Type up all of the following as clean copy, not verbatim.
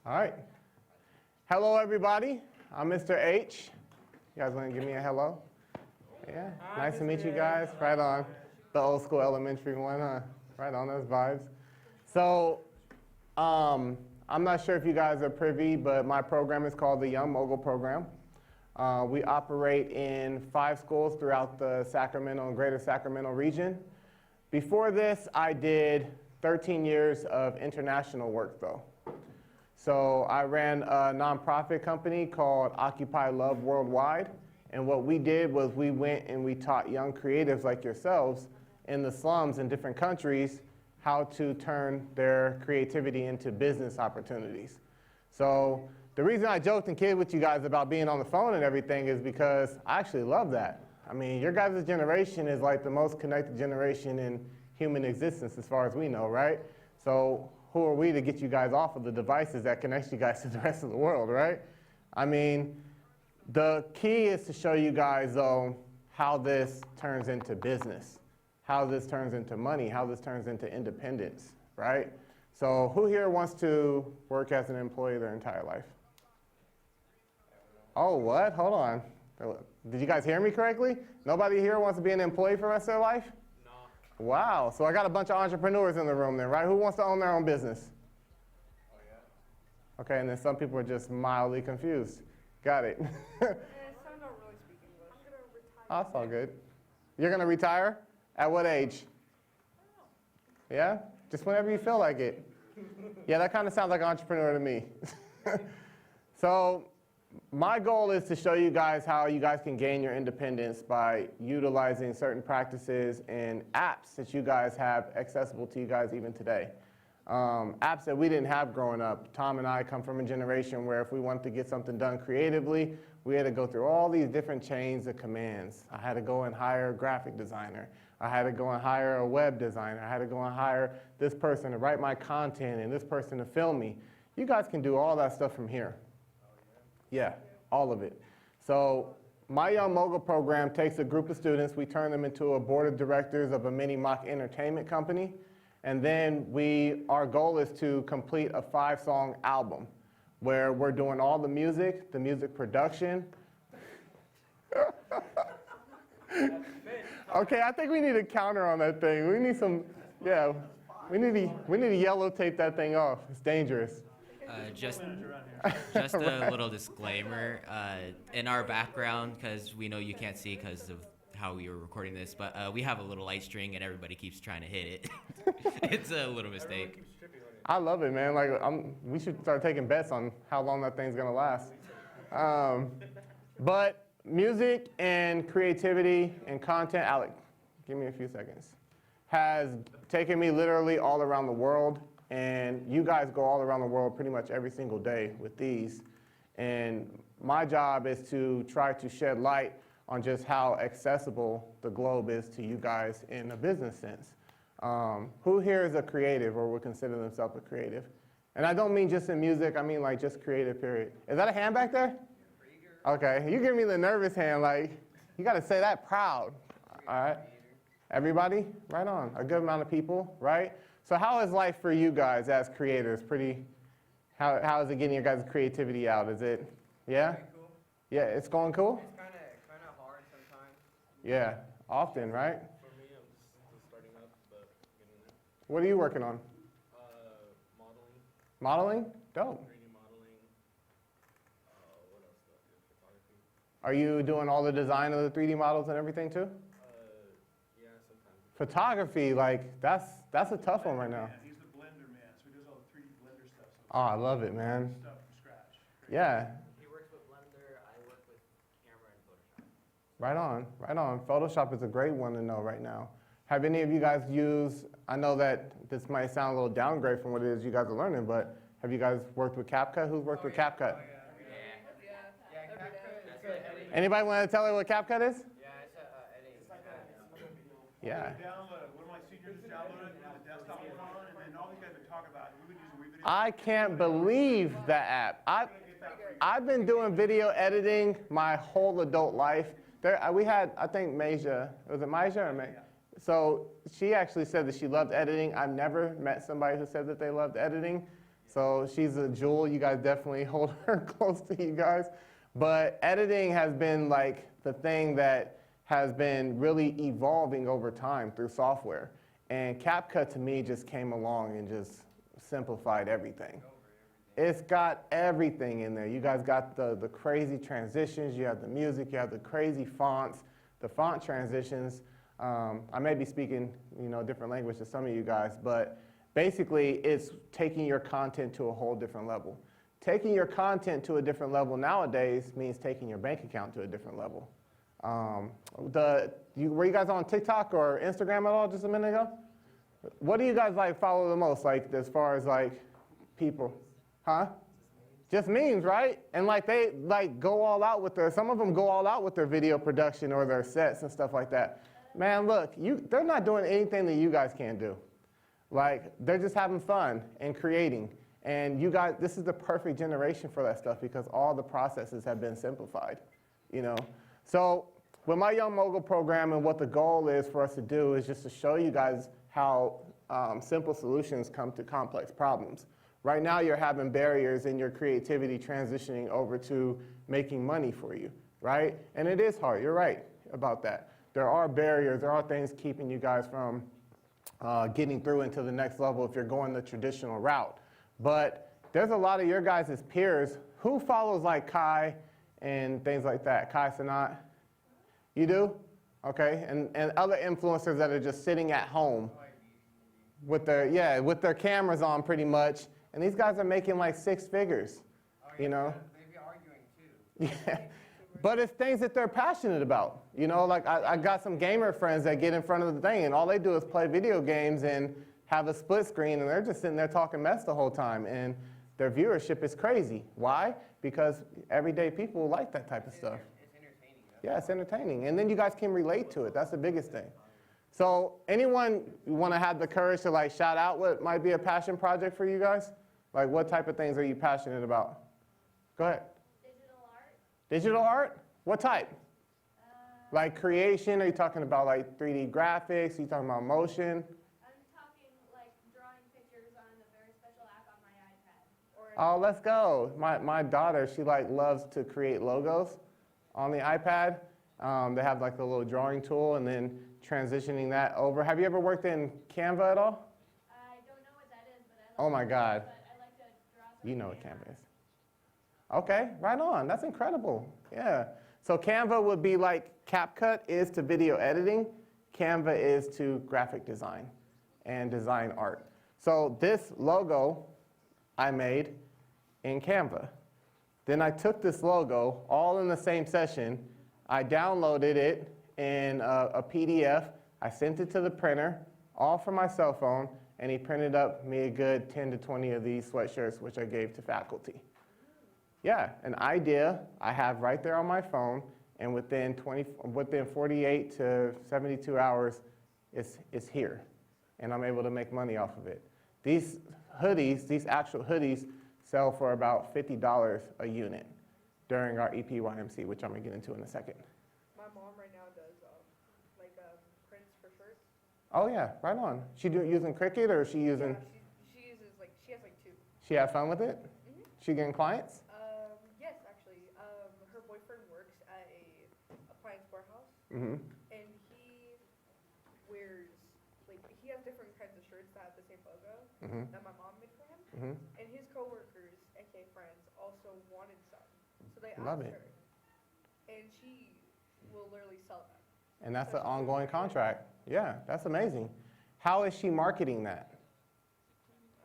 All right. Hello, everybody. I'm Mr. H. You guys want to give me a hello? Yeah. Nice to meet you guys. Right on. The old school elementary one, huh? Right on, those vibes. So, I'm not sure if you guys are privy, but my program is called the Young Mogul Program. We operate in 5 schools throughout the Sacramento and greater Sacramento region. Before this, I did 13 years of international work, though. So I ran a nonprofit company called Occupy Love Worldwide. And what we did was we went and we taught young creatives like yourselves in the slums in different countries how to turn their creativity into business opportunities. So the reason I joked and kidded with you guys about being on the phone and everything is because I actually love that. I mean, your guys' generation is like the most connected generation in human existence as far as we know, right? So who are we to get you guys off of the devices that connect you guys to the rest of the world, right? I mean, the key is to show you guys, though, how this turns into business, how this turns into money, how this turns into independence, right? So who here wants to work as an employee their entire life? Oh, what? Hold on. Did you guys hear me correctly? Nobody here wants to be an employee for the rest of their life? Wow, so I got a bunch of entrepreneurs in the room then, right? Who wants to own their own business? Oh, yeah. Okay, and then some people are just mildly confused. Got it. Some don't really speak English. I'm going to retire. Oh, that's all good. You're going to retire? At what age? Yeah? Just whenever you feel like it. Yeah, that kind of sounds like an entrepreneur to me. So my goal is to show you guys how you guys can gain your independence by utilizing certain practices and apps that you guys have accessible to you guys even today. Apps that we didn't have growing up. Tom and I come from a generation where if we wanted to get something done creatively, we had to go through all these different chains of commands. I had to go and hire a graphic designer. I had to go and hire a web designer. I had to go and hire this person to write my content and this person to film me. You guys can do all that stuff from here. Yeah, all of it. So my Young Mogul program takes a group of students, we turn them into a board of directors of a mini mock entertainment company, and then our goal is to complete a 5-song album where we're doing all the music production. Okay, I think we need a counter on that thing. We need some, yeah, we need to yellow tape that thing off. It's dangerous. Just a little disclaimer, in our background, because we know you can't see because of how we were recording this, but we have a little light string and everybody keeps trying to hit it. It's a little mistake. I love it, man. Like, we should start taking bets on how long that thing's gonna last. But music and creativity and content, Alec, give me a few seconds, has taken me literally all around the world. And you guys go all around the world pretty much every single day with these. And my job is to try to shed light on just how accessible the globe is to you guys in a business sense. Who here is a creative or would consider themselves a creative? And I don't mean just in music, I mean like just creative, period. Is that a hand back there? Okay, you give me the nervous hand, like, you gotta say that proud. All right, everybody, right on, a good amount of people, right? So how is life for you guys as creators? How is it getting your guys' creativity out? Is it, yeah? Cool. Yeah, it's going cool? It's kind of hard sometimes. Yeah, often, right? For me, I'm just starting up, but getting there. What are you working on? Modeling. Modeling? Dope. 3D modeling. What else do I do? Photography. Are you doing all the design of the 3D models and everything too? Yeah, sometimes. Photography, like, that's a tough one right now. He's the blender man, so he does all the 3D blender stuff. So Oh, I love it, man. stuff from scratch. Yeah, He works with Blender, I work with camera and Photoshop. right on, right on. Photoshop is a great one to know right now. Have any of you guys used, I know that this might sound a little downgrade from what it is you guys are learning, but have you guys worked with CapCut? Who's worked with CapCut? Anybody want to tell her what CapCut is? Yeah, it's editing. Yeah. Download, one of my seniors downloaded it on the desktop phone, and then all these guys would talk about it. We would use a video. I can't believe that app. I've been doing video editing my whole adult life. We had, I think, Maja. Was it Maja or May? So she actually said that she loved editing. I've never met somebody who said that they loved editing. So she's a jewel. You guys definitely hold her close to you guys. But editing has been like the thing that has been really evolving over time through software. And CapCut to me just came along and just simplified everything. It's got everything in there. You guys got the crazy transitions, you have the music, you have the crazy fonts, the font transitions. I may be speaking, different language to some of you guys, but basically it's taking your content to a whole different level. Taking your content to a different level nowadays means taking your bank account to a different level. Were you guys on TikTok or Instagram at all just a minute ago? What do you guys like follow the most, like as far as like people? Huh? Just memes, right? And like they like go all out with some of them go all out with their video production or their sets and stuff like that. Man, look, they're not doing anything that you guys can't do. Like they're just having fun and creating. And you guys, this is the perfect generation for that stuff because all the processes have been simplified, So with my Young Mogul program and what the goal is for us to do is just to show you guys how simple solutions come to complex problems. Right now you're having barriers in your creativity transitioning over to making money for you, right? And it is hard, you're right about that. There are barriers, there are things keeping you guys from getting through into the next level if you're going the traditional route. But there's a lot of your guys' peers who follows like Kai and things like that. Kai Sanat, you do? Okay, and other influencers that are just sitting at home with their cameras on pretty much. And these guys are making like 6 figures, Maybe arguing too. Yeah, but it's things that they're passionate about. Like I got some gamer friends that get in front of the thing and all they do is play video games and have a split screen and they're just sitting there talking mess the whole time and their viewership is crazy. Why? Because everyday people like that type of stuff. It's entertaining. Yeah, it's entertaining. And then you guys can relate to it. That's the biggest thing. So anyone want to have the courage to like shout out what might be a passion project for you guys? Like what type of things are you passionate about? Go ahead. Digital art. Digital art? What type? Like creation? Are you talking about like 3D graphics? Are you talking about motion? I'm talking like drawing pictures on a very special app on my iPad. Oh, let's go. My daughter, she like loves to create logos on the iPad. They have like a little drawing tool and then transitioning that over. Have you ever worked in Canva at all? I don't know what that is, but Oh my God. but I like to draw something. You know what Canva is. Okay, right on. That's incredible. Yeah. So Canva would be like CapCut is to video editing. Canva is to graphic design and design art. So this logo I made in Canva. Then I took this logo all in the same session. I downloaded it in a PDF. I sent it to the printer, all from my cell phone, and he printed up me a good 10 to 20 of these sweatshirts, which I gave to faculty. Yeah, an idea I have right there on my phone, and within 48 to 72 hours, it's here, and I'm able to make money off of it. These hoodies, these actual hoodies, sell for about $50 a unit during our EPYMC, which I'm gonna get into in a second. My mom right now does prints for shirts. Oh yeah, right on. She using Cricut or is she using? Yeah, she uses she has 2. She have fun with it? Mhm. She getting clients? Yes, actually. Her boyfriend works at a appliance warehouse, Mm-hmm. and he wears he has different kinds of shirts that have the same logo Mm-hmm. that my mom made for him. Mm-hmm. And his coworkers, aka friends, also wanted some, so they Love asked it. her, and she will literally sell them. And that's an ongoing contract. Yeah, that's amazing. How is she marketing that?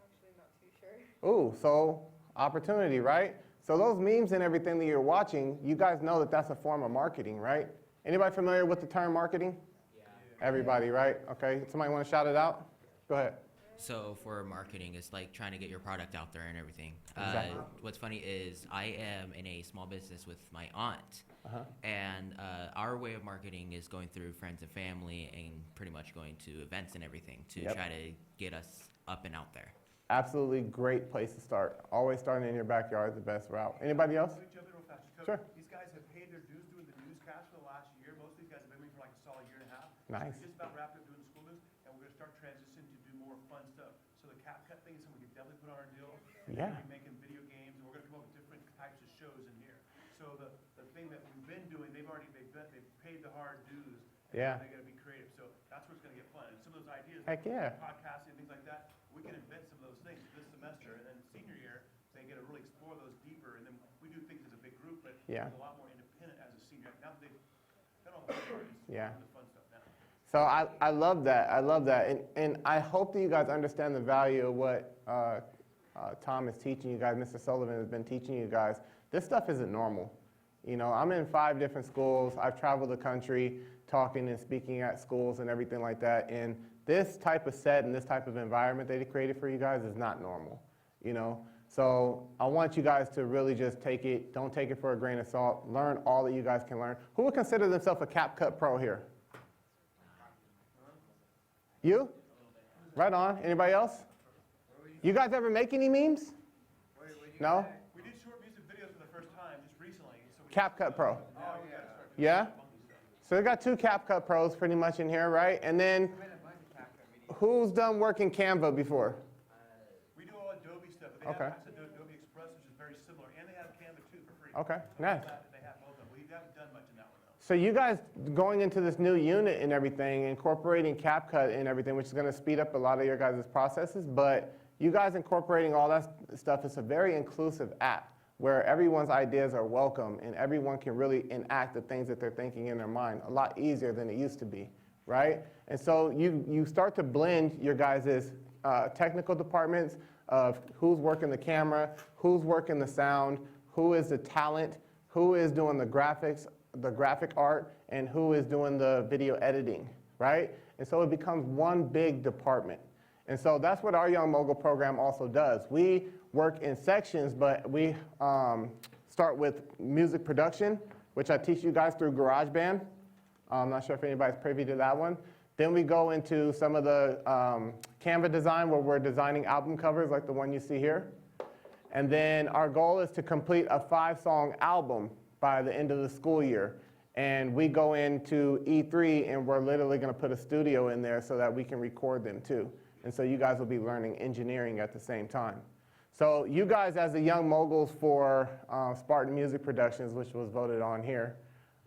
Actually, not too sure. Ooh, so opportunity, right? So those memes and everything that you're watching, you guys know that that's a form of marketing, right? Anybody familiar with the term marketing? Yeah. Everybody, right? Okay, somebody want to shout it out? Go ahead. So for marketing, it's like trying to get your product out there and everything. Exactly. What's funny is I am in a small business with my aunt, Uh-huh. and our way of marketing is going through friends and family and pretty much going to events and everything to Yep. try to get us up and out there. Absolutely great place to start. Always starting in your backyard is the best route. Anybody else? Let me jump in real fast. because Sure. These guys have paid their dues doing the newscast for the last year. Most of these guys have been with me for like a solid year and a half. Nice. So we're just about wrapped up doing the school news, and we're gonna start transitioning to do more fun stuff. So the CapCut thing is something we can definitely put on our deal. And Yeah. they're gonna be making video games, and we're gonna come up with different types of shows in here. So the thing that we've been doing, they've paid the hard dues. And Yeah. now they gotta be creative, so that's where it's gonna get fun. And some of those ideas, Heck yeah. podcasting, things like that, we can invent some of those things this semester, and then senior year, they get to really explore those deeper, and then we do things as a big group, but Yeah. it's a lot more independent as a senior. Now that they've done all the hard part, it's Yeah. the fun stuff now. So I love that. I love that. And I hope that you guys understand the value of what Tom is teaching you guys, Mr. Sullivan has been teaching you guys. This stuff isn't normal. You know, I'm in 5 different schools. I've traveled the country talking and speaking at schools and everything like that. And this type of set and this type of environment that he created for you guys is not normal, you know? So I want you guys to really just take it, don't take it for a grain of salt. Learn all that you guys can learn. Who would consider themselves a CapCut pro here? You? Right on. Anybody else? You guys ever make any memes? No? We did short music videos for the first time just recently, so we CapCut Pro. now we gotta start doing Yeah? funky stuff. So we got 2 CapCut pros pretty much in here, right? And then who's done work in Canva before? We do all Adobe stuff, but they Okay. have access to Adobe Express, which is very similar, and they have Canva too for free. Okay, So nice. they have both of them. We haven't done much in that one though. So you guys going into this new unit and everything, incorporating CapCut and everything, which is going to speed up a lot of your guys' processes, but you guys incorporating all that stuff, it's a very inclusive app where everyone's ideas are welcome and everyone can really enact the things that they're thinking in their mind a lot easier than it used to be, right? And so you start to blend your guys' technical departments of who's working the camera, who's working the sound, who is the talent, who is doing the graphics, the graphic art, and who is doing the video editing, right? And so it becomes one big department. And so that's what our Young Mogul program also does. We work in sections, but we start with music production, which I teach you guys through GarageBand. I'm not sure if anybody's privy to that one. Then we go into some of the Canva design where we're designing album covers like the one you see here. And then our goal is to complete a 5-song album by the end of the school year. And we go into E3 and we're literally gonna put a studio in there so that we can record them too. And so you guys will be learning engineering at the same time. So you guys as the Young Moguls for Spartan Music Productions, which was voted on here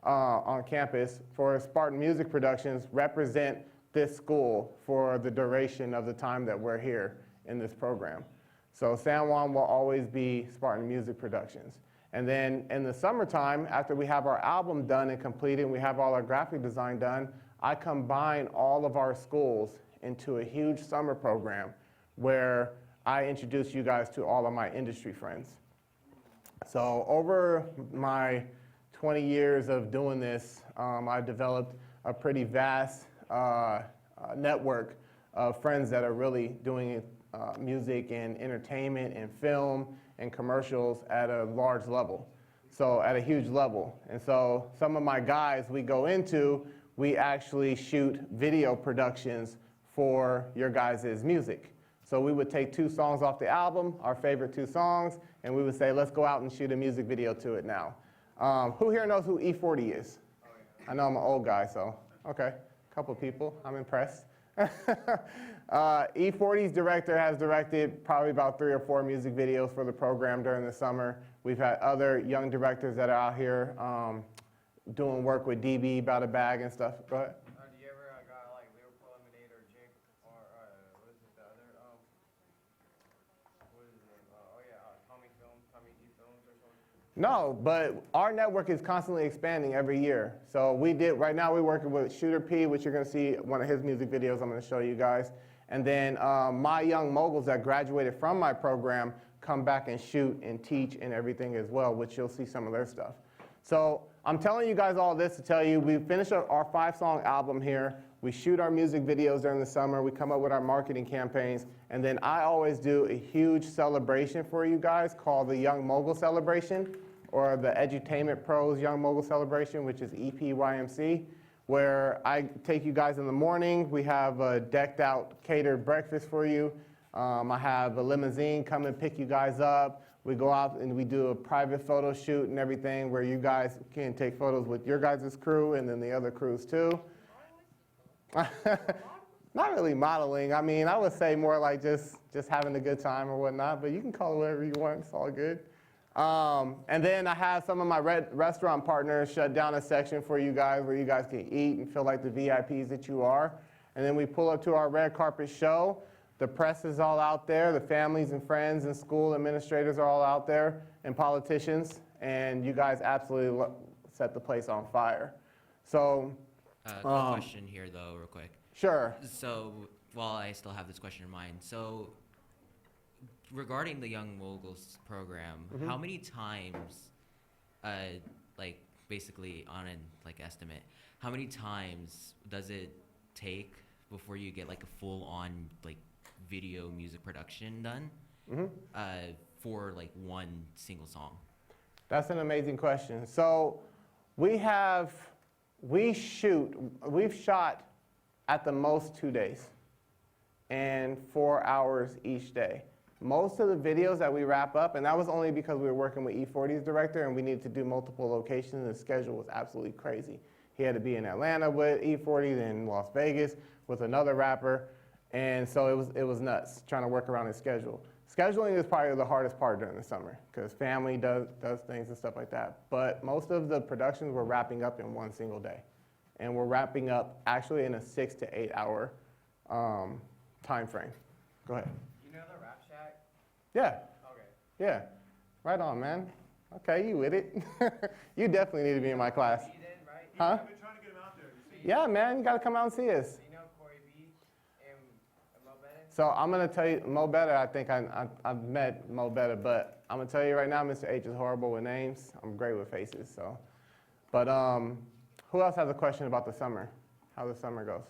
on campus, for Spartan Music Productions represent this school for the duration of the time that we're here in this program. So San Juan will always be Spartan Music Productions. And then in the summertime, after we have our album done and completed and we have all our graphic design done, I combine all of our schools into a huge summer program where I introduce you guys to all of my industry friends. So over my 20 years of doing this, I've developed a pretty vast network of friends that are really doing music and entertainment and film and commercials at a large level, so at a huge level. And so some of my guys we go into, we actually shoot video productions for your guys' music. So we would take 2 songs off the album, our favorite 2 songs, and we would say, let's go out and shoot a music video to it now. Who here knows who E40 is? I know I'm an old guy, so, okay, a couple people, I'm impressed. E40's director has directed probably about 3 or 4 music videos for the program during the summer. We've had other young directors that are out here doing work with DB, About a Bag and stuff. Go ahead. Do you ever got like Lyrical Lemonade or Jake or what is it, the other, what is his name? Tommy D Films or something? No, but our network is constantly expanding every year. So right now we're working with Shooter P, which you're gonna see one of his music videos I'm gonna show you guys. And then my young moguls that graduated from my program come back and shoot and teach and everything as well, which you'll see some of their stuff. So I'm telling you guys all this to tell you we finish our 5-song album here. We shoot our music videos during the summer. We come up with our marketing campaigns. And then I always do a huge celebration for you guys called the Young Mogul Celebration, or the Edutainment Pros Young Mogul Celebration, which is EPYMC, where I take you guys in the morning. We have a decked out catered breakfast for you. I have a limousine come and pick you guys up. We go out and we do a private photo shoot and everything where you guys can take photos with your guys' crew and then the other crews too. Not really modeling. I mean, I would say more like just having a good time or whatnot, but you can call it whatever you want. It's all good. And then I have some of my restaurant partners shut down a section for you guys where you guys can eat and feel like the VIPs that you are. And then we pull up to our red carpet show. The press is all out there. The families and friends and school administrators are all out there, and politicians. And you guys absolutely set the place on fire. So, Quick question here, though, real quick. sure. So, while I still have this question in mind, so regarding the Young Moguls program, how many times, like basically on an like estimate, how many times does it take before you get like a full-on like video music production done for like one single song? That's an amazing question. So we've shot at the most 2 days and 4 hours each day. Most of the videos that we wrap up, and that was only because we were working with E40's director and we needed to do multiple locations, and the schedule was absolutely crazy. He had to be in Atlanta with E40, then Las Vegas with another rapper, and so it was nuts trying to work around his schedule. Scheduling is probably the hardest part during the summer because family does things and stuff like that. But most of the productions we're wrapping up in one single day. And we're wrapping up actually in a 6 to 8 hour time frame. Go ahead. You know the Rap Shack? Yeah, Okay. yeah. Right on, man. Okay, you with it. You definitely need to be in my class. B then, right? Huh? I've been trying to get him out there. Yeah, man, you gotta come out and see us. You know Corey B and Mo Bennett? So I'm gonna tell you, Mo Better, I think I've met Mo Better, but I'm gonna tell you right now, Mr. H is horrible with names. I'm great with faces, so. But who else has a question about the summer? How the summer goes?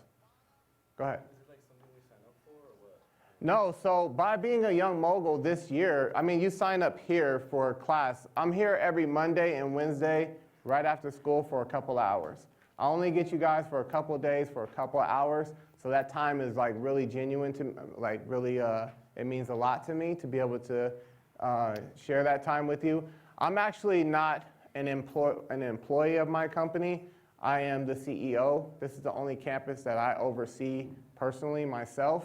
Go ahead. Is it like something we sign up for or what? No, so by being a young mogul this year, I mean, you sign up here for class. I'm here every Monday and Wednesday right after school for a couple hours. I only get you guys for a couple days for a couple hours, so that time is like really genuine to, like really, it means a lot to me to be able to share that time with you. I'm actually not an employee of my company. I am the CEO. This is the only campus that I oversee personally myself.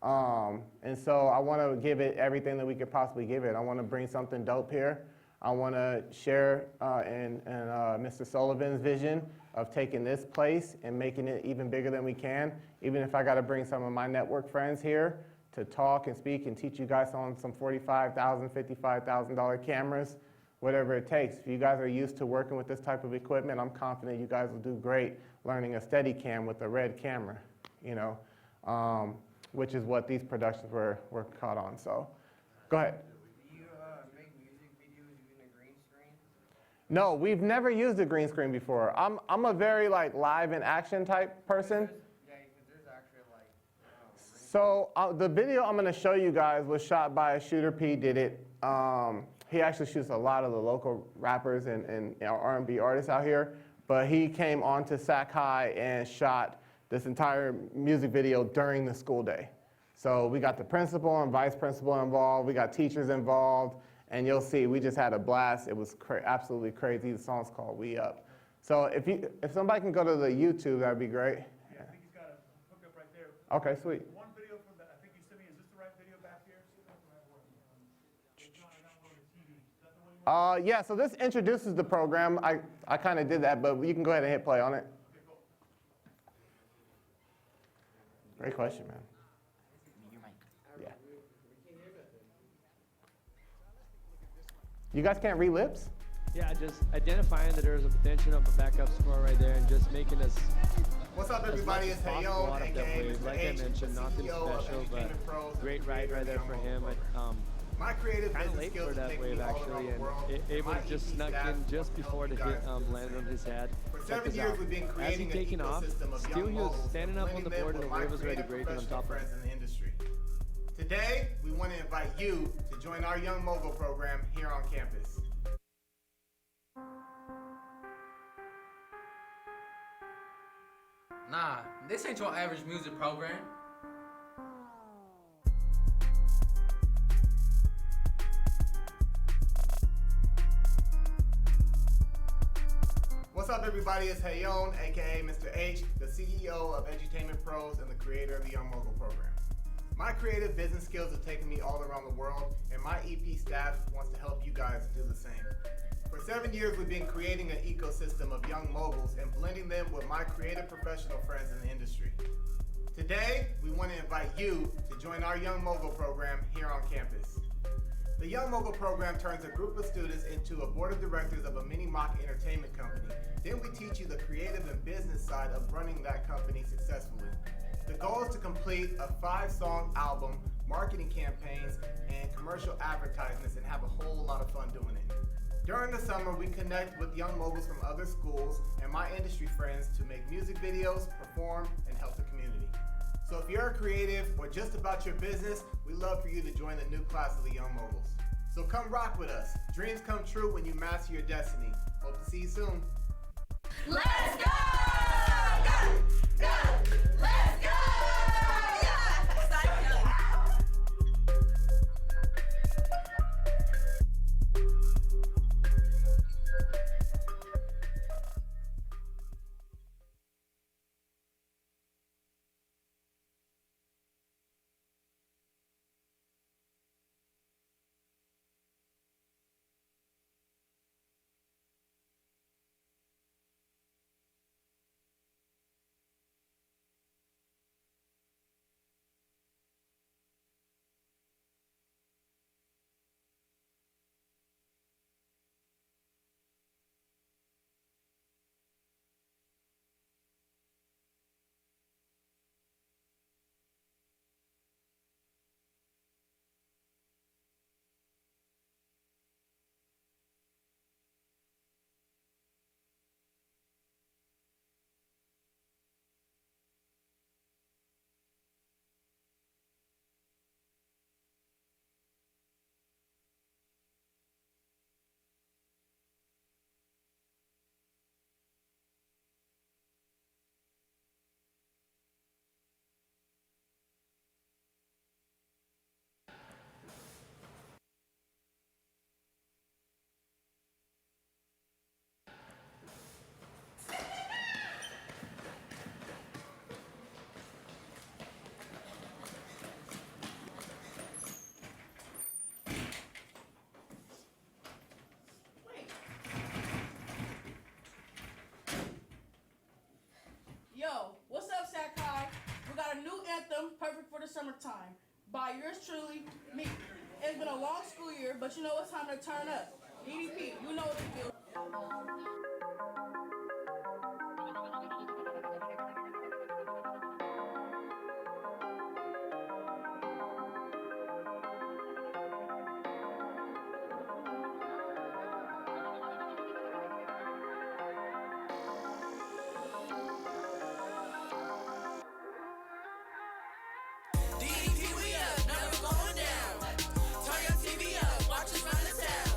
And so I want to give it everything that we could possibly give it. I want to bring something dope here. I want to share in Mr. Sullivan's vision of taking this place and making it even bigger than we can, even if I got to bring some of my network friends here to talk and speak and teach you guys on some $45,000, $55,000 cameras, whatever it takes. If you guys are used to working with this type of equipment, I'm confident you guys will do great learning a Steadicam with a red camera, you know, which is what these productions were caught on. So, go ahead. Do you make music videos using a green screen? No, we've never used a green screen before. I'm a very like live and action type person. Yeah, because there's actually like, So the video I'm going to show you guys was shot by a shooter. P did it. He actually shoots a lot of the local rappers and R&B artists out here. But he came onto Sac High and shot this entire music video during the school day. So we got the principal and vice principal involved. We got teachers involved. And you'll see, we just had a blast. It was absolutely crazy. The song's called We Up. So if somebody can go to the YouTube, that'd be great. Yeah, I think he's got a hookup right there. Okay, sweet. One video from that, I think you sent me, is this the right video back here? It's not the right one. It's not one on the TV. Is that the one you want? Yeah, so this introduces the program. I kind of did that, but you can go ahead and hit play on it. Okay, cool. Great question, man. Yeah. You guys can't read lips? Yeah, just identifying that there's a potential of a backup score right there and just making us What's up, as everybody? much It's as Heyo, possible out of that aka wave. Mr. Like I H, mentioned, nothing CEO of special, but Entertainment Pros, great ride right there for him. My creative Kind of business late skills for have that taken wave me all actually, around the and world. able My to just EP snuck staff in just will before help the you hit guys do the landed on same. his head. For Check 7 this years, out. we've been As he creating an taking off, ecosystem of still young he was moguls, standing up on the blending board them and the with wave my was ready creative breaking on professional top of it. friends in the industry. Today, we want to invite you to join our Young Mogul program here on campus. Nah, this ain't your average music program. What's What's up, everybody? It's Hayon, aka Mr. H, the CEO of Edutainment Pros and the creator of the Young Mogul program. My creative business skills have taken me all around the world, and my EP staff wants to help you guys do the same. For 7 years, we've been creating an ecosystem of young moguls and blending them with my creative professional friends in the industry. Today, we want to invite you to join our Young Mogul program here on campus. The Young Mogul program turns a group of students into a board of directors of a mini mock entertainment company. Then we teach you the creative and business side of running that company successfully. The goal is to complete a 5-song album, marketing campaigns, and commercial advertisements, and have a whole lot of fun doing it. During the summer, we connect with young moguls from other schools and my industry friends to make music videos, perform, and help the community. So if you're a creative or just about your business, we'd love for you to join the new class of the Young Moguls. So come rock with us. Dreams come true when you master your destiny. Hope to see you soon. Let's go! Go! Go! Let's go! Yeah! Sign me up. Yo, what's up, Sakai? We got a new anthem, perfect for the summertime, by yours truly, me. It's been a long school year, but you know it's time to turn up. DDP, you know what to do. DDP, we up, never going down. Turn your TV up, watch us run the town.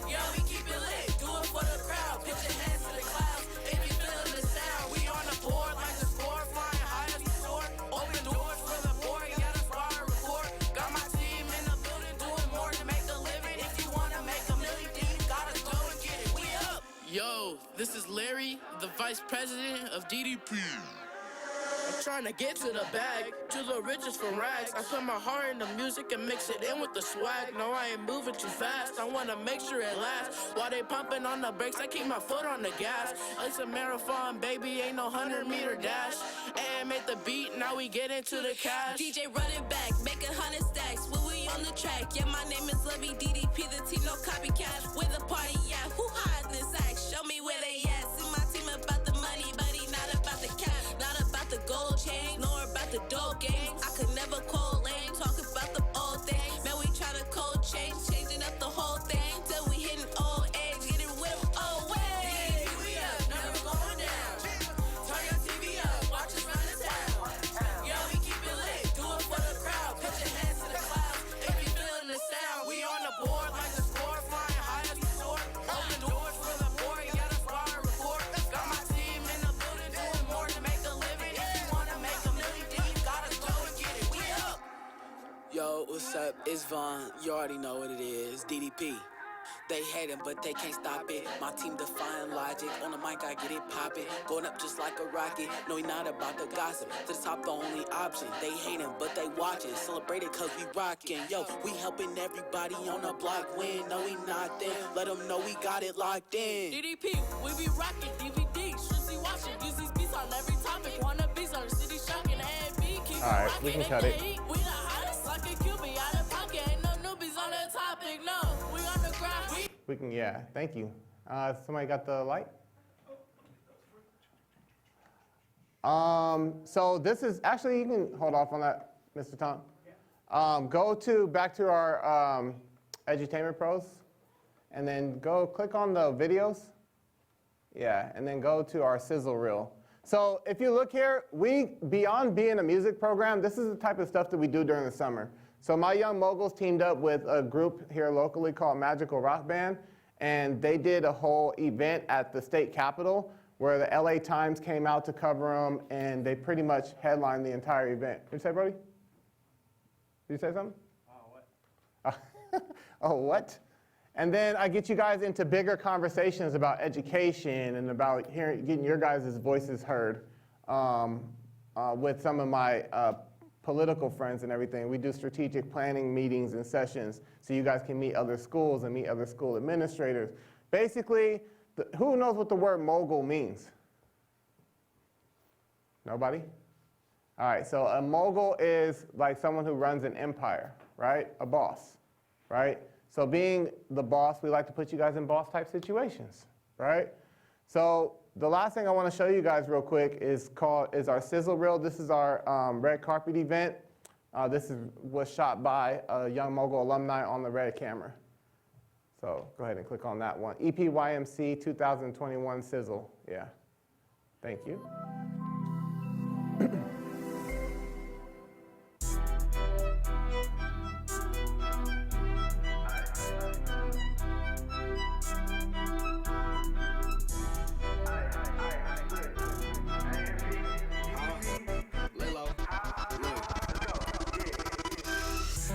Yo, we keep it lit, do it for the crowd. Put your hands to the clouds, if you feeling the sound. We on the board like the score, flying high as we soar. Open doors for the board, got us far and record. Got my team in the building, doing more to make a living. If you wanna make a million, then you gotta go and get it. We up. Yo, this is Larry, the vice president of DDP. I'm trying to get to the bag, to the riches from rags. I put my heart in the music and mix it in with the swag. No, I ain't moving too fast, I wanna make sure it lasts. While they pumping on the brakes, I keep my foot on the gas. It's a marathon, baby, ain't no 100-meter dash. And make the beat, now we get into the cash. DJ running back, make 100 stacks when we on the track. Yeah, my name is Lovey DDP, the team no copycat. Where the party at? Who hides this act? Show me where they at. See my team about the money, buddy, not about the cap. Not about the gold chain, nor about the dope games. I could never call lane, talk about the old things. Man, we try to code change, changing up the whole thing. Till we hitting old age, getting with them old ways. We up, never going down. Turn your TV up, watch us run the town. Yo, we keep it lit, do it for the crowd. Put your hands to the clouds, if you feeling the sound. We on the board like the score, flying high as we soar. Open doors for the board, got us far and record. Got my team in the building, doing more to make a living. If you wanna make a million, then you gotta go and get it. We up. Yo, what's up? It's Vaughn. You already know what it is. DDP. They hating, but they can't stop it. My team defying logic. On the mic, I get it poppin'. Going up just like a rocket. No, we not about the gossip. To the top, the only option. They hating, but they watching. Celebrate it cause we rockin'. Yo, we helping everybody on the block win. No, we not there. Let them know we got it locked in. DDP, we be rockin' DVD. Strictly watching. Use these beats on every topic. Wanna beats on the city shocking. All right, we can cut it. We the hottest like a QB out of pocket. Ain't no newbies on that topic. No, we on the grind. We can, yeah, thank you. Somebody got the light? So this is, actually, you can hold off on that, Mr. Tom. Go back to our edutainment pros, and then go click on the videos. Yeah, and then go to our sizzle reel. So if you look here, beyond being a music program, this is the type of stuff that we do during the summer. So my Young Moguls teamed up with a group here locally called Magical Rock Band, and they did a whole event at the state capitol where the LA Times came out to cover them, and they pretty much headlined the entire event. Did you say, Brody? Did you say something? What? Oh, what? And then I get you guys into bigger conversations about education and about getting your guys' voices heard with some of my political friends and everything. We do strategic planning meetings and sessions so you guys can meet other schools and meet other school administrators. Basically, who knows what the word mogul means? Nobody? All right, so a mogul is like someone who runs an empire, right? A boss, right? So being the boss, we like to put you guys in boss-type situations, right? So the last thing I want to show you guys real quick is our sizzle reel. This is our red carpet event. This was shot by a Young Mogul alumni on the red camera. So go ahead and click on that one. EPYMC 2021 sizzle, yeah. Thank you.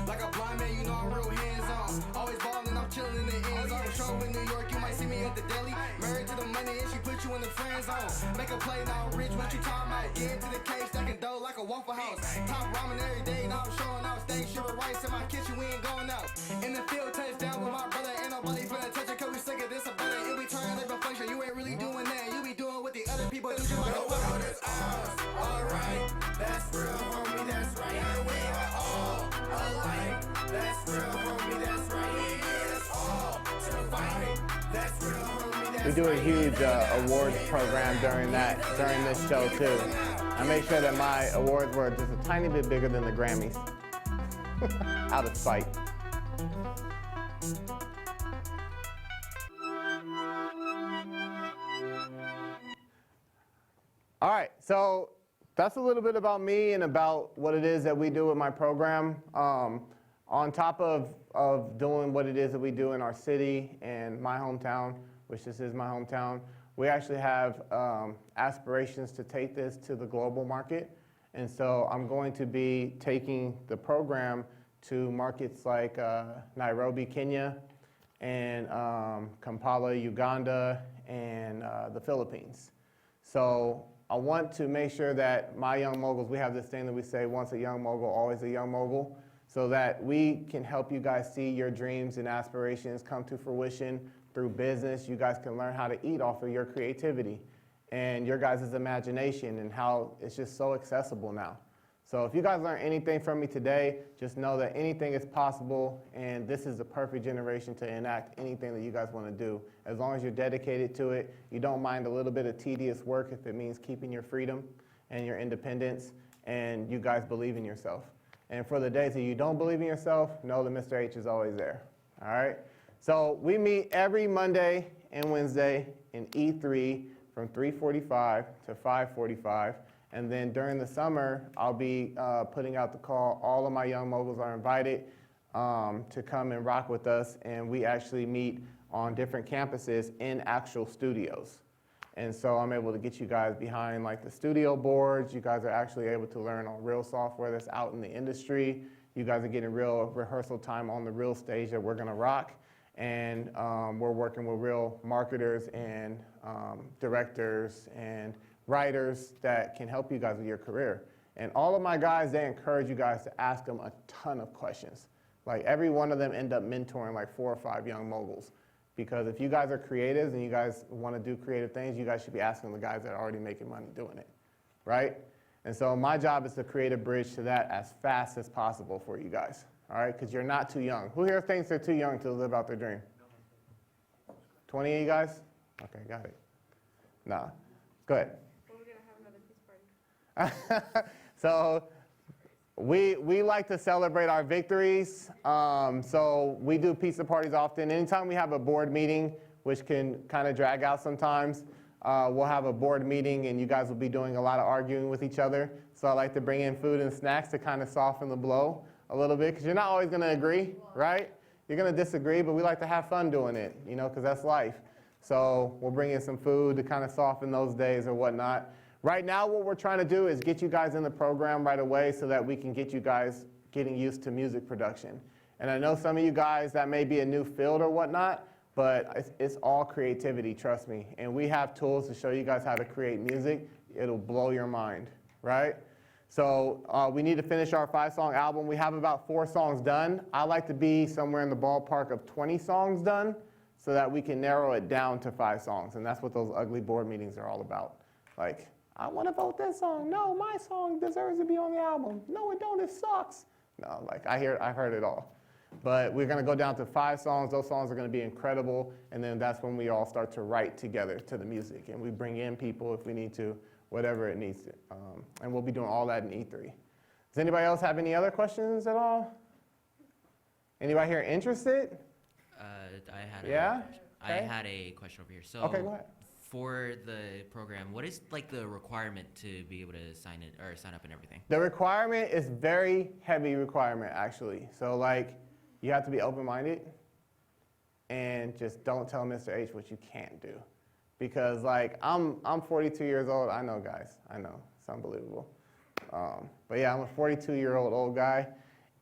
Like a blind man, you know I'm real hands-on. Always ballin', I'm chillin' in the end zone. Show in New York, you might see me at the deli. Married to the money and she put you in the friend zone. Make a play, now I'm rich, what you talking about? Get into the cake, stacking dough like a Waffle House. Top ramen every day, now I'm showing out. Steak, sugar, rice in my kitchen, we ain't going out. In the field, touchdown with my brother. Ain't nobody finna touch it, cause we sick of this or better. It be turning like a function, you ain't really doing that. You be doing what the other people do, just like a world is ours. Alright, that's real, homie, that's right. And we are all alike. That's real, homie, that's right. Yeah, it's all to fight. That's real, homie, that's We do a huge awards program during this show too. I make sure that my awards were just a tiny bit bigger than the Grammys, out of spite. All right, so that's a little bit about me and about what it is that we do with my program. On top of doing what it is that we do in our city and my hometown, which this is my hometown, we actually have aspirations to take this to the global market. And so I'm going to be taking the program to markets like Nairobi, Kenya, and Kampala, Uganda, and the Philippines. So I want to make sure that my Young Moguls, we have this thing that we say, once a Young Mogul, always a Young Mogul, so that we can help you guys see your dreams and aspirations come to fruition through business. You guys can learn how to eat off of your creativity and your guys' imagination and how it's just so accessible now. So if you guys learn anything from me today, just know that anything is possible, and this is the perfect generation to enact anything that you guys want to do. As long as you're dedicated to it, you don't mind a little bit of tedious work if it means keeping your freedom and your independence, and you guys believe in yourself. And for the days that you don't believe in yourself, know that Mr. H is always there, all right? So we meet every Monday and Wednesday in E3 from 3:45 to 5:45. And then during the summer, I'll be putting out the call. All of my Young Moguls are invited to come and rock with us. And we actually meet on different campuses in actual studios. And so I'm able to get you guys behind like the studio boards. You guys are actually able to learn on real software that's out in the industry. You guys are getting real rehearsal time on the real stage that we're gonna rock. And we're working with real marketers and directors and writers that can help you guys with your career. And all of my guys, they encourage you guys to ask them a ton of questions. Like every one of them end up mentoring like 4 or 5 young moguls. Because if you guys are creatives and you guys want to do creative things, you guys should be asking the guys that are already making money doing it, right? And so my job is to create a bridge to that as fast as possible for you guys, all right? Because you're not too young. Who here thinks they're too young to live out their dream? 20 of you guys? Okay, got it. Nah, go ahead. Well, we're gonna have another peace party. So we like to celebrate our victories. So we do pizza parties often. Anytime we have a board meeting, which can kind of drag out sometimes, we'll have a board meeting and you guys will be doing a lot of arguing with each other. So I like to bring in food and snacks to kind of soften the blow a little bit, because you're not always going to agree, right? You're going to disagree, but we like to have fun doing it, you know, because that's life. So we'll bring in some food to kind of soften those days or whatnot. Right now, what we're trying to do is get you guys in the program right away so that we can get you guys getting used to music production. And I know some of you guys, that may be a new field or whatnot, but it's all creativity, trust me. And we have tools to show you guys how to create music. It'll blow your mind, right? So we need to finish our 5-song album. We have about 4 songs done. I like to be somewhere in the ballpark of 20 songs done so that we can narrow it down to 5 songs. And that's what those ugly board meetings are all about. Like, I want to vote this song. No, my song deserves to be on the album. No, it don't. It sucks. No, like I've heard it all. But we're going to go down to 5 songs. Those songs are going to be incredible. And then that's when we all start to write together to the music. And we bring in people if we need to, whatever it needs to. And we'll be doing all that in E3. Does anybody else have any other questions at all? Anybody here interested? I had a question over here. So okay, go ahead. For the program, what is like the requirement to be able to sign up and everything? The requirement is very heavy requirement, actually. So like, you have to be open-minded and just don't tell Mr. H what you can't do. Because like, I'm 42 years old. I know, guys. I know. It's unbelievable. But yeah, I'm a 42-year-old old guy,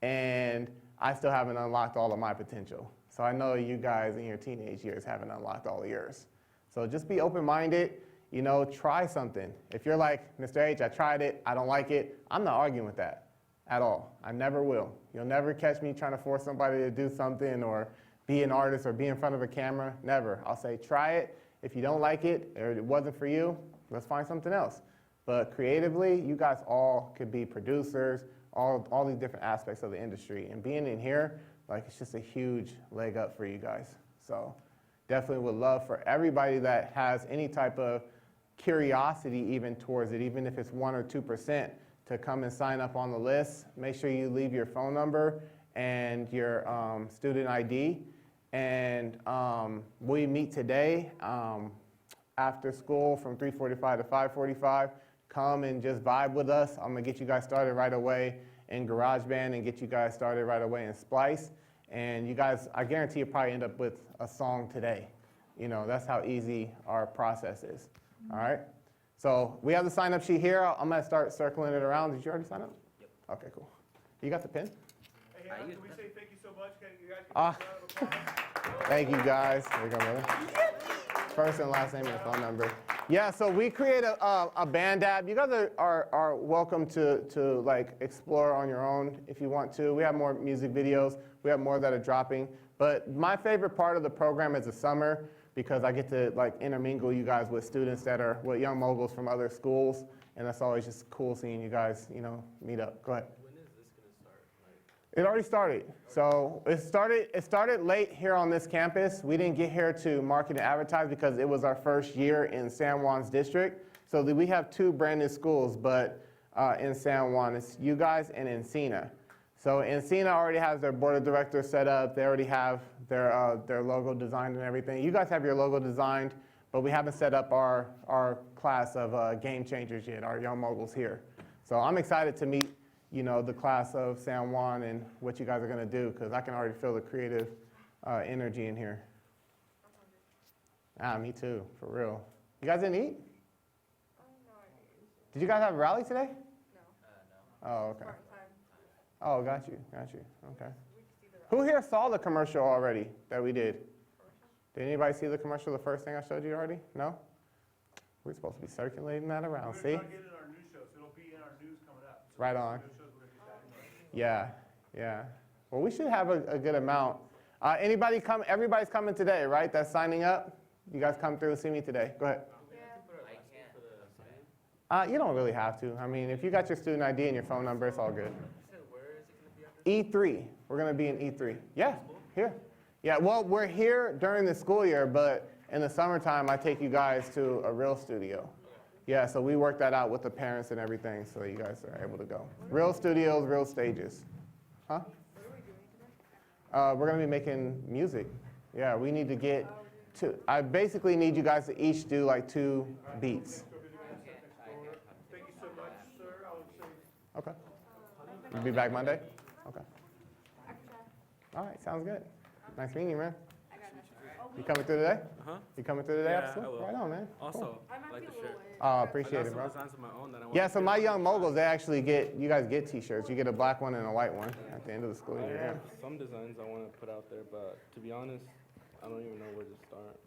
and I still haven't unlocked all of my potential. So I know you guys in your teenage years haven't unlocked all of yours. So just be open-minded, you know, try something. If you're like, Mr. H, I tried it, I don't like it, I'm not arguing with that at all. I never will. You'll never catch me trying to force somebody to do something or be an artist or be in front of a camera, never. I'll say, try it. If you don't like it or it wasn't for you, let's find something else. But creatively, you guys all could be producers, all these different aspects of the industry. And being in here, like, it's just a huge leg up for you guys. So definitely would love for everybody that has any type of curiosity even towards it, even if it's 1 or 2%, to come and sign up on the list. Make sure you leave your phone number and your student ID. And we meet today after school from 3:45 to 5:45. Come and just vibe with us. I'm gonna get you guys started right away in GarageBand and get you guys started right away in Splice. And you guys, I guarantee you'll probably end up with a song today. You know, that's how easy our process is, all right? So we have the sign-up sheet here. I'm gonna start circling it around. Did you already sign up? Yep. Okay, cool. You got the pen? Hey, Hannah, can we say thank you so much? Can you guys give a round of applause? Thank you, guys. There you go, brother. First and last name and phone number. Yeah, so we create a band app. You guys are welcome to like explore on your own if you want to. We have more music videos. We have more that are dropping. But my favorite part of the program is the summer, because I get to like intermingle you guys with students that are with young moguls from other schools, and that's always just cool seeing you guys, you know, meet up. Go ahead. When is this going to start? It already started. So it started late here on this campus. We didn't get here to market and advertise because it was our first year in San Juan's district. So we have 2 brand new schools, but in San Juan, it's you guys and Encina. So Encina already has their board of directors set up. They already have their logo designed and everything. You guys have your logo designed, but we haven't set up our class of game changers yet, our young moguls here. So I'm excited to meet, you know, the class of San Juan and what you guys are gonna do, because I can already feel the creative energy in here. Me too, for real. You guys didn't eat? No, I didn't. Did you guys have a rally today? No. Oh, okay. Part time. Oh, got you, okay. We can see the Who here saw the commercial already that we did? Did anybody see the commercial, the first thing I showed you already? No? We're supposed to be circulating that around, see? We're gonna get it in our news show, so it'll be in our news coming up. So Right on. those shows, we're gonna get that in our- Yeah. Well, we should have a good amount. Anybody come, everybody's coming today, right? That's signing up? You guys come through and see me today. Go ahead. You don't really have to. I mean, if you got your student ID and your phone number, it's all good. E3. We're going to be in E3. Yeah, here. Yeah, well, we're here during the school year, but in the summertime, I take you guys to a real studio. Yeah, so we work that out with the parents and everything, so you guys are able to go. Real studios, real stages. Huh? We're going to be making music. Yeah, we need to get to, I basically need you guys to each do like 2 beats. Thank you so much, sir. I would say Okay. You'll be back Monday? Okay. All right, sounds good. Nice meeting you, man. You coming through today? Huh? You coming through today? Yeah, after I school? will. Right on, man. Also, I like the shirt. Oh, appreciate it, I bro. got some designs of my own that I want Yeah, to so share my with young you. moguls, they actually get, you guys get t-shirts. You get a black one and a white one at the end of the school I year. have some designs I want to put out there, but to be honest, I don't even know where to start.